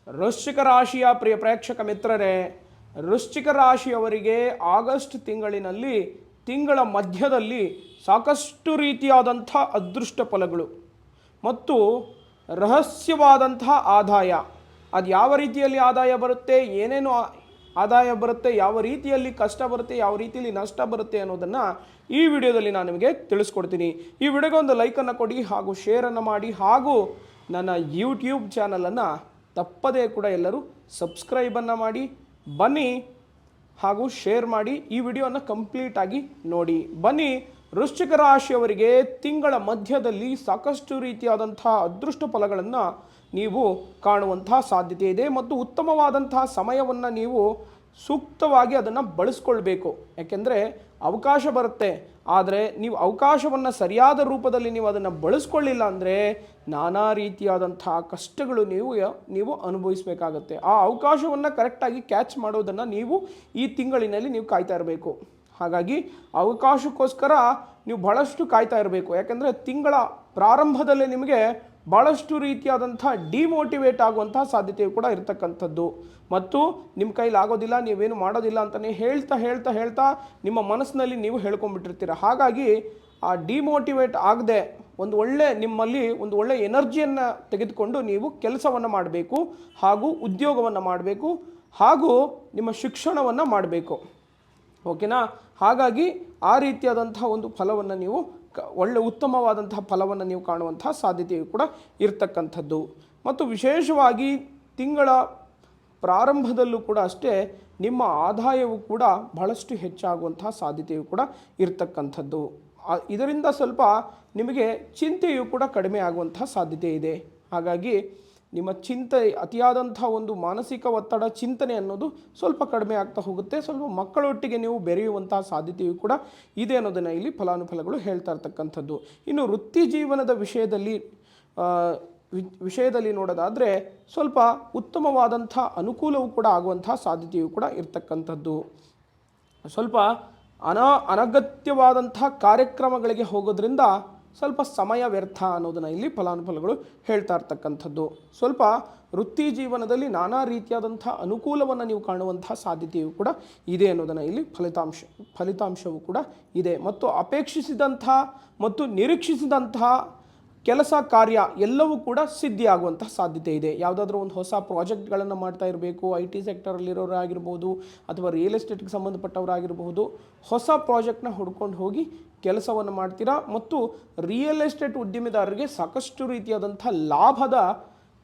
ವೃಶ್ಚಿಕ ರಾಶಿಯ ಪ್ರಿಯ ಪ್ರೇಕ್ಷಕ ಮಿತ್ರರೇ, ವೃಶ್ಚಿಕ ರಾಶಿಯವರಿಗೆ ಆಗಸ್ಟ್ ತಿಂಗಳಿನಲ್ಲಿ ತಿಂಗಳ ಮಧ್ಯದಲ್ಲಿ ಸಾಕಷ್ಟು ರೀತಿಯಾದಂಥ ಅದೃಷ್ಟ ಫಲಗಳು ಮತ್ತು ರಹಸ್ಯವಾದಂಥ ಆದಾಯ, ಅದು ಯಾವ ರೀತಿಯಲ್ಲಿ ಆದಾಯ ಬರುತ್ತೆ, ಏನೇನು ಆದಾಯ ಬರುತ್ತೆ, ಯಾವ ರೀತಿಯಲ್ಲಿ ಕಷ್ಟ ಬರುತ್ತೆ, ಯಾವ ರೀತಿಯಲ್ಲಿ ನಷ್ಟ ಬರುತ್ತೆ ಅನ್ನೋದನ್ನು ಈ ವಿಡಿಯೋದಲ್ಲಿ ನಾನು ನಿಮಗೆ ತಿಳಿಸ್ಕೊಡ್ತೀನಿ. ಈ ವಿಡಿಯೋಗೆ ಒಂದು ಲೈಕನ್ನು ಕೊಡಿ ಹಾಗೂ ಶೇರನ್ನು ಮಾಡಿ ಹಾಗೂ ನನ್ನ ಯೂಟ್ಯೂಬ್ ಚಾನಲನ್ನು ತಪ್ಪದೇ ಕೂಡ ಎಲ್ಲರೂ ಸಬ್ಸ್ಕ್ರೈಬನ್ನು ಮಾಡಿ ಬನ್ನಿ ಹಾಗೂ ಶೇರ್ ಮಾಡಿ. ಈ ವಿಡಿಯೋನ ಕಂಪ್ಲೀಟಾಗಿ ನೋಡಿ ಬನ್ನಿ. ವೃಶ್ಚಿಕ ರಾಶಿಯವರಿಗೆ ತಿಂಗಳ ಮಧ್ಯದಲ್ಲಿ ಸಾಕಷ್ಟು ರೀತಿಯಾದಂಥ ಅದೃಷ್ಟ ಫಲಗಳನ್ನು ನೀವು ಕಾಣುವಂತಹ ಸಾಧ್ಯತೆ ಇದೆ ಮತ್ತು ಉತ್ತಮವಾದಂತಹ ಸಮಯವನ್ನು ನೀವು ಸೂಕ್ತವಾಗಿ ಅದನ್ನು ಬಳಸ್ಕೊಳ್ಬೇಕು. ಯಾಕೆಂದರೆ ಅವಕಾಶ ಬರುತ್ತೆ, ಆದರೆ ನೀವು ಅವಕಾಶವನ್ನು ಸರಿಯಾದ ರೂಪದಲ್ಲಿ ನೀವು ಅದನ್ನು ಬಳಸ್ಕೊಳ್ಳಿಲ್ಲ ಅಂದರೆ ನಾನಾ ರೀತಿಯಾದಂಥ ಕಷ್ಟಗಳು ನೀವು ಅನುಭವಿಸಬೇಕಾಗತ್ತೆ. ಆ ಅವಕಾಶವನ್ನು ಕರೆಕ್ಟಾಗಿ ಕ್ಯಾಚ್ ಮಾಡೋದನ್ನು ನೀವು ಈ ತಿಂಗಳಿನಲ್ಲಿ ನೀವು ಕಾಯ್ತಾ ಇರಬೇಕು. ಹಾಗಾಗಿ ಅವಕಾಶಕ್ಕೋಸ್ಕರ ನೀವು ಭಾಳಷ್ಟು ಕಾಯ್ತಾ ಇರಬೇಕು. ಯಾಕೆಂದರೆ ತಿಂಗಳ ಪ್ರಾರಂಭದಲ್ಲೇ ನಿಮಗೆ ಭಾಳಷ್ಟು ರೀತಿಯಾದಂಥ ಡಿಮೋಟಿವೇಟ್ ಆಗುವಂಥ ಸಾಧ್ಯತೆಯು ಕೂಡ ಇರತಕ್ಕಂಥದ್ದು ಮತ್ತು ನಿಮ್ಮ ಕೈಲಿ ಆಗೋದಿಲ್ಲ, ನೀವೇನು ಮಾಡೋದಿಲ್ಲ ಅಂತಲೇ ಹೇಳ್ತಾ ನಿಮ್ಮ ಮನಸ್ಸಿನಲ್ಲಿ ನೀವು ಹೇಳ್ಕೊಂಡ್ಬಿಟ್ಟಿರ್ತೀರ. ಹಾಗಾಗಿ ಆ ಡಿಮೋಟಿವೇಟ್ ಆಗದೆ ನಿಮ್ಮಲ್ಲಿ ಒಂದು ಒಳ್ಳೆ ಎನರ್ಜಿಯನ್ನು ತೆಗೆದುಕೊಂಡು ನೀವು ಕೆಲಸವನ್ನು ಮಾಡಬೇಕು ಹಾಗೂ ಉದ್ಯೋಗವನ್ನು ಮಾಡಬೇಕು ಹಾಗೂ ನಿಮ್ಮ ಶಿಕ್ಷಣವನ್ನು ಮಾಡಬೇಕು. ಓಕೆನಾ? ಹಾಗಾಗಿ ಆ ರೀತಿಯಾದಂಥ ಒಂದು ಫಲವನ್ನು ನೀವು ಉತ್ತಮವಾದಂತಹ ಫಲವನ್ನು ನೀವು ಕಾಣುವಂತಹ ಸಾಧ್ಯತೆಯು ಕೂಡ ಇರ್ತಕ್ಕಂಥದ್ದು. ಮತ್ತು ವಿಶೇಷವಾಗಿ ತಿಂಗಳ ಪ್ರಾರಂಭದಲ್ಲೂ ಕೂಡ ಅಷ್ಟೇ ನಿಮ್ಮ ಆದಾಯವು ಕೂಡ ಬಹಳಷ್ಟು ಹೆಚ್ಚಾಗುವಂತಹ ಸಾಧ್ಯತೆಯು ಕೂಡ ಇರ್ತಕ್ಕಂಥದ್ದು. ಇದರಿಂದ ಸ್ವಲ್ಪ ನಿಮಗೆ ಚಿಂತೆಯು ಕೂಡ ಕಡಿಮೆ ಆಗುವಂತಹ ಸಾಧ್ಯತೆ ಇದೆ. ಹಾಗಾಗಿ ನಿಮ್ಮ ಅತಿಯಾದಂಥ ಒಂದು ಮಾನಸಿಕ ಒತ್ತಡ, ಚಿಂತನೆ ಅನ್ನೋದು ಸ್ವಲ್ಪ ಕಡಿಮೆ ಆಗ್ತಾ ಹೋಗುತ್ತೆ. ಸ್ವಲ್ಪ ಮಕ್ಕಳೊಟ್ಟಿಗೆ ನೀವು ಬೆರೆಯುವಂತಹ ಸಾಧ್ಯತೆಯು ಕೂಡ ಇದೆ ಅನ್ನೋದನ್ನು ಇಲ್ಲಿ ಫಲಾನುಫಲಗಳು ಹೇಳ್ತಾ ಇರ್ತಕ್ಕಂಥದ್ದು. ಇನ್ನು ವೃತ್ತಿ ಜೀವನದ ವಿಷಯದಲ್ಲಿ ನೋಡೋದಾದರೆ ಸ್ವಲ್ಪ ಉತ್ತಮವಾದಂಥ ಅನುಕೂಲವೂ ಕೂಡ ಆಗುವಂಥ ಸಾಧ್ಯತೆಯು ಕೂಡ ಇರ್ತಕ್ಕಂಥದ್ದು. ಸ್ವಲ್ಪ ಅನಗತ್ಯವಾದಂಥ ಕಾರ್ಯಕ್ರಮಗಳಿಗೆ ಹೋಗೋದ್ರಿಂದ ಸ್ವಲ್ಪ ಸಮಯ ವ್ಯರ್ಥ ಅನ್ನೋದನ್ನು ಇಲ್ಲಿ ಫಲಾನುಫಲಗಳು ಹೇಳ್ತಾ ಇರ್ತಕ್ಕಂಥದ್ದು. ಸ್ವಲ್ಪ ವೃತ್ತಿ ಜೀವನದಲ್ಲಿ ನಾನಾ ರೀತಿಯಾದಂಥ ಅನುಕೂಲವನ್ನು ನೀವು ಕಾಣುವಂಥ ಸಾಧ್ಯತೆಯು ಕೂಡ ಇದೆ ಅನ್ನೋದನ್ನು ಇಲ್ಲಿ ಫಲಿತಾಂಶವು ಕೂಡ ಇದೆ. ಮತ್ತು ಅಪೇಕ್ಷಿಸಿದಂಥ ಮತ್ತು ನಿರೀಕ್ಷಿಸಿದಂತಹ ಕೆಲಸ ಕಾರ್ಯ ಎಲ್ಲವೂ ಕೂಡ ಸಿದ್ಧಿಯಾಗುವಂಥ ಸಾಧ್ಯತೆ ಇದೆ. ಯಾವುದಾದ್ರೂ ಒಂದು ಹೊಸ ಪ್ರಾಜೆಕ್ಟ್ಗಳನ್ನು ಮಾಡ್ತಾ ಇರಬೇಕು, IT ಸೆಕ್ಟರಲ್ಲಿರೋರಾಗಿರ್ಬೋದು ಅಥವಾ ರಿಯಲ್ ಎಸ್ಟೇಟ್ಗೆ ಸಂಬಂಧಪಟ್ಟವರಾಗಿರ್ಬೋದು, ಹೊಸ ಪ್ರಾಜೆಕ್ಟ್ನ ಹುಡ್ಕೊಂಡು ಹೋಗಿ ಕೆಲಸವನ್ನು ಮಾಡ್ತೀರಾ ಮತ್ತು ರಿಯಲ್ ಎಸ್ಟೇಟ್ ಉದ್ಯಮಿದಾರರಿಗೆ ಸಾಕಷ್ಟು ರೀತಿಯಾದಂಥ ಲಾಭದ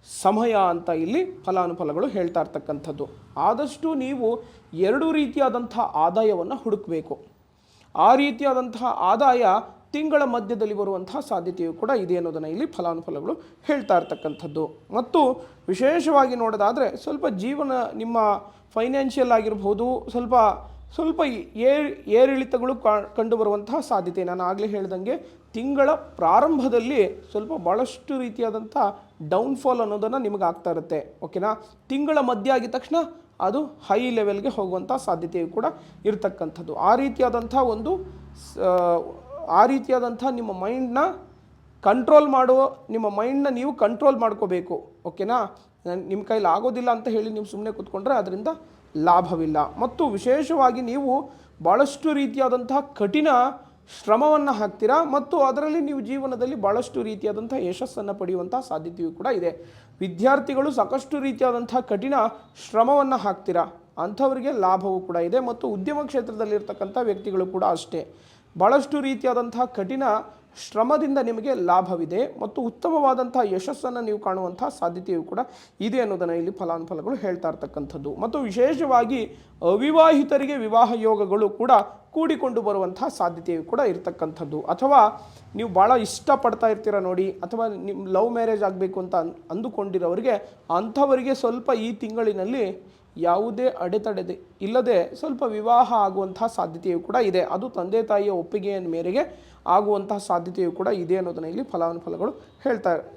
ಸಮಯ ಅಂತ ಇಲ್ಲಿ ಫಲಾನುಫಲಗಳು ಹೇಳ್ತಾ ಇರ್ತಕ್ಕಂಥದ್ದು. ಆದಷ್ಟು ನೀವು ಎರಡು ರೀತಿಯಾದಂಥ ಆದಾಯವನ್ನು ಹುಡುಕಬೇಕು. ಆ ರೀತಿಯಾದಂತಹ ಆದಾಯ ತಿಂಗಳ ಮಧ್ಯದಲ್ಲಿ ಬರುವಂತಹ ಸಾಧ್ಯತೆಯು ಕೂಡ ಇದೆ ಅನ್ನೋದನ್ನು ಇಲ್ಲಿ ಫಲಾನುಫಲಗಳು ಹೇಳ್ತಾ ಇರ್ತಕ್ಕಂಥದ್ದು. ಮತ್ತು ವಿಶೇಷವಾಗಿ ನೋಡೋದಾದರೆ ಸ್ವಲ್ಪ ನಿಮ್ಮ ಫೈನಾನ್ಷಿಯಲ್ ಆಗಿರ್ಬೋದು ಸ್ವಲ್ಪ ಏರಿಳಿತಗಳು ಕಂಡುಬರುವಂತಹ ಸಾಧ್ಯತೆ. ನಾನು ಆಗಲೇ ಹೇಳ್ದಂಗೆ ತಿಂಗಳ ಪ್ರಾರಂಭದಲ್ಲಿ ಸ್ವಲ್ಪ ಭಾಳಷ್ಟು ರೀತಿಯಾದಂಥ ಡೌನ್ಫಾಲ್ ಅನ್ನೋದನ್ನು ನಿಮಗೆ ಆಗ್ತಾ ಇರುತ್ತೆ. ಓಕೆನಾ? ತಿಂಗಳ ಮಧ್ಯ ಆಗಿದ ತಕ್ಷಣ ಅದು ಹೈ ಲೆವೆಲ್ಗೆ ಹೋಗುವಂಥ ಸಾಧ್ಯತೆಯು ಕೂಡ ಇರತಕ್ಕಂಥದ್ದು. ಆ ರೀತಿಯಾದಂಥ ನಿಮ್ಮ ಮೈಂಡ್ನ ನೀವು ಕಂಟ್ರೋಲ್ ಮಾಡ್ಕೋಬೇಕು. ಓಕೆನಾ? ನಿಮ್ಮ ಕೈಲಿ ಆಗೋದಿಲ್ಲ ಅಂತ ಹೇಳಿ ನೀವು ಸುಮ್ಮನೆ ಕೂತ್ಕೊಂಡ್ರೆ ಅದರಿಂದ ಲಾಭವಿಲ್ಲ. ಮತ್ತು ವಿಶೇಷವಾಗಿ ನೀವು ಭಾಳಷ್ಟು ರೀತಿಯಾದಂತಹ ಕಠಿಣ ಶ್ರಮವನ್ನು ಹಾಕ್ತೀರಾ ಮತ್ತು ಅದರಲ್ಲಿ ನೀವು ಜೀವನದಲ್ಲಿ ಭಾಳಷ್ಟು ರೀತಿಯಾದಂಥ ಯಶಸ್ಸನ್ನು ಪಡೆಯುವಂಥ ಸಾಧ್ಯತೆಯೂ ಕೂಡ ಇದೆ. ವಿದ್ಯಾರ್ಥಿಗಳು ಸಾಕಷ್ಟು ರೀತಿಯಾದಂಥ ಕಠಿಣ ಶ್ರಮವನ್ನು ಹಾಕ್ತೀರಾ, ಅಂಥವರಿಗೆ ಲಾಭವೂ ಕೂಡ ಇದೆ. ಮತ್ತು ಉದ್ಯಮ ಕ್ಷೇತ್ರದಲ್ಲಿರ್ತಕ್ಕಂಥ ವ್ಯಕ್ತಿಗಳು ಕೂಡ ಅಷ್ಟೇ, ಭಾಳಷ್ಟು ರೀತಿಯಾದಂತಹ ಕಠಿಣ ಶ್ರಮದಿಂದ ನಿಮಗೆ ಲಾಭವಿದೆ ಮತ್ತು ಉತ್ತಮವಾದಂಥ ಯಶಸ್ಸನ್ನು ನೀವು ಕಾಣುವಂಥ ಸಾಧ್ಯತೆಯು ಕೂಡ ಇದೆ ಅನ್ನೋದನ್ನು ಇಲ್ಲಿ ಫಲಾನುಫಲಗಳು ಹೇಳ್ತಾ ಇರ್ತಕ್ಕಂಥದ್ದು. ಮತ್ತು ವಿಶೇಷವಾಗಿ ಅವಿವಾಹಿತರಿಗೆ ವಿವಾಹ ಯೋಗಗಳು ಕೂಡ ಕೂಡಿಕೊಂಡು ಬರುವಂಥ ಸಾಧ್ಯತೆಯು ಕೂಡ ಇರತಕ್ಕಂಥದ್ದು. ಅಥವಾ ನೀವು ಭಾಳ ಇಷ್ಟಪಡ್ತಾ ಇರ್ತೀರ ನೋಡಿ, ಅಥವಾ ನಿಮ್ಮ ಲವ್ ಮ್ಯಾರೇಜ್ ಆಗಬೇಕು ಅಂತ ಅಂದುಕೊಂಡಿರೋರಿಗೆ ಅಂಥವರಿಗೆ ಸ್ವಲ್ಪ ಈ ತಿಂಗಳಿನಲ್ಲಿ ಯಾವುದೇ ಅಡೆತಡೆ ಇಲ್ಲದೆ ಸ್ವಲ್ಪ ವಿವಾಹ ಆಗುವಂತಹ ಸಾಧ್ಯತೆಯು ಕೂಡ ಇದೆ. ಅದು ತಂದೆ ತಾಯಿಯ ಒಪ್ಪಿಗೆಯ ಮೇರೆಗೆ ಆಗುವಂತಹ ಸಾಧ್ಯತೆಯು ಕೂಡ ಇದೆ ಅನ್ನೋದನ್ನು ಇಲ್ಲಿ ಫಲಾನುಫಲಗಳು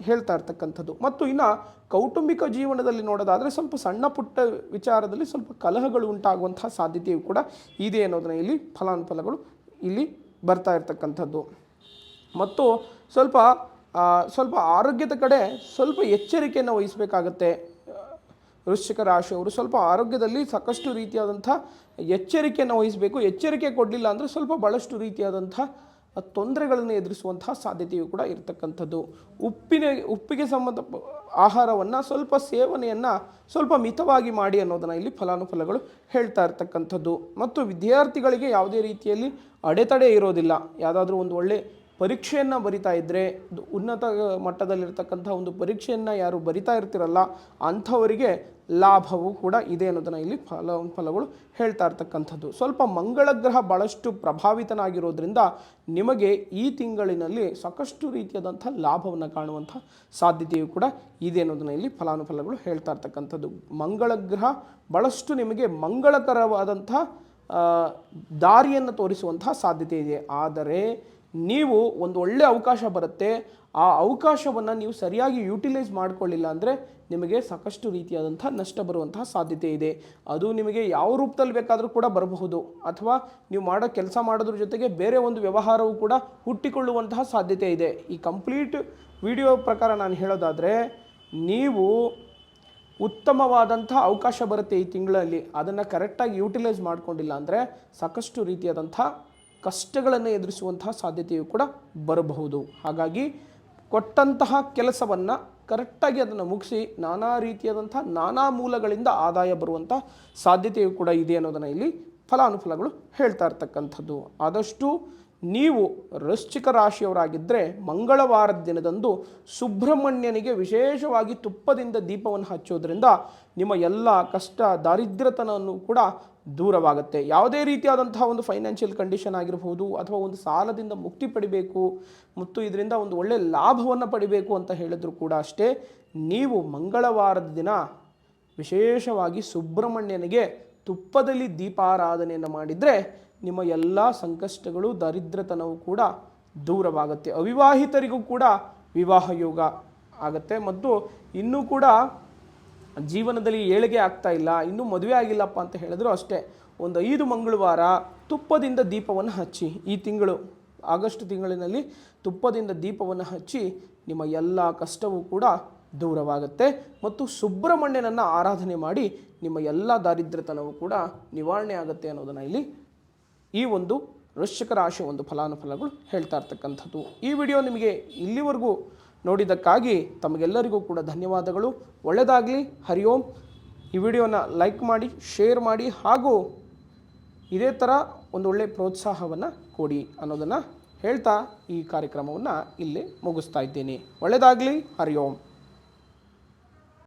ಹೇಳ್ತಾ ಇರ್ತಕ್ಕಂಥದ್ದು. ಮತ್ತು ಇನ್ನು ಕೌಟುಂಬಿಕ ಜೀವನದಲ್ಲಿ ನೋಡೋದಾದರೆ ಸ್ವಲ್ಪ ಸಣ್ಣ ಪುಟ್ಟ ವಿಚಾರದಲ್ಲಿ ಸ್ವಲ್ಪ ಕಲಹಗಳು ಉಂಟಾಗುವಂತಹ ಸಾಧ್ಯತೆಯು ಕೂಡ ಇದೆ ಅನ್ನೋದನ್ನು ಇಲ್ಲಿ ಫಲಾನುಫಲಗಳು ಇಲ್ಲಿ ಬರ್ತಾ ಇರ್ತಕ್ಕಂಥದ್ದು. ಮತ್ತು ಸ್ವಲ್ಪ ಆರೋಗ್ಯದ ಕಡೆ ಸ್ವಲ್ಪ ಎಚ್ಚರಿಕೆಯನ್ನು ವಹಿಸಬೇಕಾಗತ್ತೆ. ವೃಶ್ಚಿಕ ರಾಶಿಯವರು ಸ್ವಲ್ಪ ಆರೋಗ್ಯದಲ್ಲಿ ಸಾಕಷ್ಟು ರೀತಿಯಾದಂಥ ಎಚ್ಚರಿಕೆಯನ್ನು ವಹಿಸಬೇಕು. ಎಚ್ಚರಿಕೆ ಕೊಡಲಿಲ್ಲ ಅಂದರೆ ಸ್ವಲ್ಪ ಭಾಳಷ್ಟು ರೀತಿಯಾದಂಥ ತೊಂದರೆಗಳನ್ನು ಎದುರಿಸುವಂತಹ ಸಾಧ್ಯತೆಯೂ ಕೂಡ ಇರತಕ್ಕಂಥದ್ದು. ಉಪ್ಪಿಗೆ ಸಂಬಂಧ ಆಹಾರವನ್ನು ಸ್ವಲ್ಪ ಸೇವನೆಯನ್ನು ಸ್ವಲ್ಪ ಮಿತವಾಗಿ ಮಾಡಿ ಅನ್ನೋದನ್ನು ಇಲ್ಲಿ ಫಲಾನುಫಲಗಳು ಹೇಳ್ತಾ ಇರ್ತಕ್ಕಂಥದ್ದು. ಮತ್ತು ವಿದ್ಯಾರ್ಥಿಗಳಿಗೆ ಯಾವುದೇ ರೀತಿಯಲ್ಲಿ ಅಡೆತಡೆ ಇರೋದಿಲ್ಲ. ಯಾವುದಾದ್ರೂ ಒಂದು ಒಳ್ಳೆ ಪರೀಕ್ಷೆಯನ್ನು ಬರಿತಾ ಇದ್ದರೆ, ಉನ್ನತ ಮಟ್ಟದಲ್ಲಿರ್ತಕ್ಕಂಥ ಒಂದು ಪರೀಕ್ಷೆಯನ್ನು ಯಾರು ಬರಿತಾ ಇರ್ತಿರಲ್ಲ ಅಂಥವರಿಗೆ ಲಾಭವೂ ಕೂಡ ಇದೆ ಅನ್ನೋದನ್ನು ಇಲ್ಲಿ ಫಲಗಳು ಹೇಳ್ತಾ ಇರ್ತಕ್ಕಂಥದ್ದು. ಸ್ವಲ್ಪ ಮಂಗಳ ಗ್ರಹ ಭಾಳಷ್ಟು ಪ್ರಭಾವಿತನಾಗಿರೋದ್ರಿಂದ ನಿಮಗೆ ಈ ತಿಂಗಳಿನಲ್ಲಿ ಸಾಕಷ್ಟು ರೀತಿಯಾದಂಥ ಲಾಭವನ್ನು ಕಾಣುವಂಥ ಸಾಧ್ಯತೆಯೂ ಕೂಡ ಇದೆ ಅನ್ನೋದನ್ನು ಇಲ್ಲಿ ಫಲಾನುಫಲಗಳು ಹೇಳ್ತಾ ಇರ್ತಕ್ಕಂಥದ್ದು. ಮಂಗಳ ಗ್ರಹ ಭಾಳಷ್ಟು ನಿಮಗೆ ಮಂಗಳಕರವಾದಂಥ ದಾರಿಯನ್ನು ತೋರಿಸುವಂಥ ಸಾಧ್ಯತೆ ಇದೆ. ಆದರೆ ನೀವು ಒಂದು ಒಳ್ಳೆಯ ಅವಕಾಶ ಬರುತ್ತೆ, ಆ ಅವಕಾಶವನ್ನು ನೀವು ಸರಿಯಾಗಿ ಯೂಟಿಲೈಸ್ ಮಾಡಿಕೊಳ್ಳಿಲ್ಲ ಅಂದರೆ ನಿಮಗೆ ಸಾಕಷ್ಟು ರೀತಿಯಾದಂಥ ನಷ್ಟ ಬರುವಂತಹ ಸಾಧ್ಯತೆ ಇದೆ. ಅದು ನಿಮಗೆ ಯಾವ ರೂಪದಲ್ಲಿ ಬೇಕಾದರೂ ಕೂಡ ಬರಬಹುದು, ಅಥವಾ ನೀವು ಮಾಡೋ ಕೆಲಸ ಮಾಡೋದ್ರ ಜೊತೆಗೆ ಬೇರೆ ಒಂದು ವ್ಯವಹಾರವೂ ಕೂಡ ಹುಟ್ಟಿಕೊಳ್ಳುವಂತಹ ಸಾಧ್ಯತೆ ಇದೆ. ಈ ಕಂಪ್ಲೀಟ್ ವಿಡಿಯೋ ಪ್ರಕಾರ ನಾನು ಹೇಳೋದಾದರೆ, ನೀವು ಉತ್ತಮವಾದಂಥ ಅವಕಾಶ ಬರುತ್ತೆ ಈ ತಿಂಗಳಲ್ಲಿ, ಅದನ್ನು ಕರೆಕ್ಟಾಗಿ ಯೂಟಿಲೈಸ್ ಮಾಡಿಕೊಂಡಿಲ್ಲ ಅಂದರೆ ಸಾಕಷ್ಟು ರೀತಿಯಾದಂಥ ಕಷ್ಟಗಳನ್ನು ಎದುರಿಸುವಂತಹ ಸಾಧ್ಯತೆಯೂ ಕೂಡ ಬರಬಹುದು. ಹಾಗಾಗಿ ಕೊಟ್ಟಂತಹ ಕೆಲಸವನ್ನು ಕರೆಕ್ಟಾಗಿ ಅದನ್ನು ಮುಗಿಸಿ ನಾನಾ ರೀತಿಯಾದಂಥ ನಾನಾ ಮೂಲಗಳಿಂದ ಆದಾಯ ಬರುವಂಥ ಸಾಧ್ಯತೆಯೂ ಕೂಡ ಇದೆ ಅನ್ನೋದನ್ನು ಇಲ್ಲಿ ಫಲಾನುಫಲಗಳು ಹೇಳ್ತಾ ಇರ್ತಕ್ಕಂಥದ್ದು. ಆದಷ್ಟು ನೀವು ವೃಶ್ಚಿಕ ರಾಶಿಯವರಾಗಿದ್ದರೆ ಮಂಗಳವಾರದ ದಿನದಂದು ಸುಬ್ರಹ್ಮಣ್ಯನಿಗೆ ವಿಶೇಷವಾಗಿ ತುಪ್ಪದಿಂದ ದೀಪವನ್ನು ಹಚ್ಚೋದ್ರಿಂದ ನಿಮ್ಮ ಎಲ್ಲ ಕಷ್ಟ ದಾರಿದ್ರ್ಯತನವನ್ನು ಕೂಡ ದೂರವಾಗುತ್ತೆ. ಯಾವುದೇ ರೀತಿಯಾದಂತಹ ಒಂದು ಫೈನಾನ್ಷಿಯಲ್ ಕಂಡೀಷನ್ ಆಗಿರಬಹುದು, ಅಥವಾ ಒಂದು ಸಾಲದಿಂದ ಮುಕ್ತಿ ಪಡಿಬೇಕು ಮತ್ತು ಇದರಿಂದ ಒಂದು ಒಳ್ಳೆಯ ಲಾಭವನ್ನು ಪಡಿಬೇಕು ಅಂತ ಹೇಳಿದ್ರು ಕೂಡ ಅಷ್ಟೇ, ನೀವು ಮಂಗಳವಾರದ ದಿನ ವಿಶೇಷವಾಗಿ ಸುಬ್ರಹ್ಮಣ್ಯನಿಗೆ ತುಪ್ಪದಲ್ಲಿ ದೀಪಾರಾಧನೆಯನ್ನು ಮಾಡಿದರೆ ನಿಮ್ಮ ಎಲ್ಲ ಸಂಕಷ್ಟಗಳು ದಾರಿದ್ರ್ಯತನವೂ ಕೂಡ ದೂರವಾಗುತ್ತೆ. ಅವಿವಾಹಿತರಿಗೂ ಕೂಡ ವಿವಾಹ ಯೋಗ ಆಗುತ್ತೆ. ಮತ್ತು ಇನ್ನೂ ಕೂಡ ಜೀವನದಲ್ಲಿ ಏಳಿಗೆ ಆಗ್ತಾ ಇಲ್ಲ, ಇನ್ನೂ ಮದುವೆ ಆಗಿಲ್ಲಪ್ಪ ಅಂತ ಹೇಳಿದ್ರು ಅಷ್ಟೇ, ಒಂದು 5 ಮಂಗಳವಾರ ತುಪ್ಪದಿಂದ ದೀಪವನ್ನು ಹಚ್ಚಿ, ಈ ತಿಂಗಳು ಆಗಸ್ಟ್ ತಿಂಗಳಿನಲ್ಲಿ ತುಪ್ಪದಿಂದ ದೀಪವನ್ನು ಹಚ್ಚಿ ನಿಮ್ಮ ಎಲ್ಲ ಕಷ್ಟವೂ ಕೂಡ ದೂರವಾಗುತ್ತೆ. ಮತ್ತು ಸುಬ್ರಹ್ಮಣ್ಯನನ್ನು ಆರಾಧನೆ ಮಾಡಿ ನಿಮ್ಮ ಎಲ್ಲ ದಾರಿದ್ರ್ಯತನವೂ ಕೂಡ ನಿವಾರಣೆ ಆಗುತ್ತೆ ಅನ್ನೋದನ್ನು ಇಲ್ಲಿ ಈ ಒಂದು ವೃಶ್ಚಿಕ ರಾಶಿಯ ಒಂದು ಫಲಾನುಫಲಗಳು ಹೇಳ್ತಾ ಇರ್ತಕ್ಕಂಥದ್ದು. ಈ ವಿಡಿಯೋ ನಿಮಗೆ ಇಲ್ಲಿವರೆಗೂ ನೋಡಿದ್ದಕ್ಕಾಗಿ ತಮಗೆಲ್ಲರಿಗೂ ಕೂಡ ಧನ್ಯವಾದಗಳು. ಒಳ್ಳೆಯದಾಗಲಿ. ಹರಿ ಓಂ. ಈ ವಿಡಿಯೋನ ಲೈಕ್ ಮಾಡಿ, ಶೇರ್ ಮಾಡಿ, ಹಾಗೂ ಇದೇ ಥರ ಒಂದು ಒಳ್ಳೆಯ ಪ್ರೋತ್ಸಾಹವನ್ನು ಕೊಡಿ ಅನ್ನೋದನ್ನು ಹೇಳ್ತಾ ಈ ಕಾರ್ಯಕ್ರಮವನ್ನು ಇಲ್ಲೇ ಮುಗಿಸ್ತಾ ಇದ್ದೀನಿ. ಒಳ್ಳೆಯದಾಗಲಿ. ಹರಿ ಓಂ.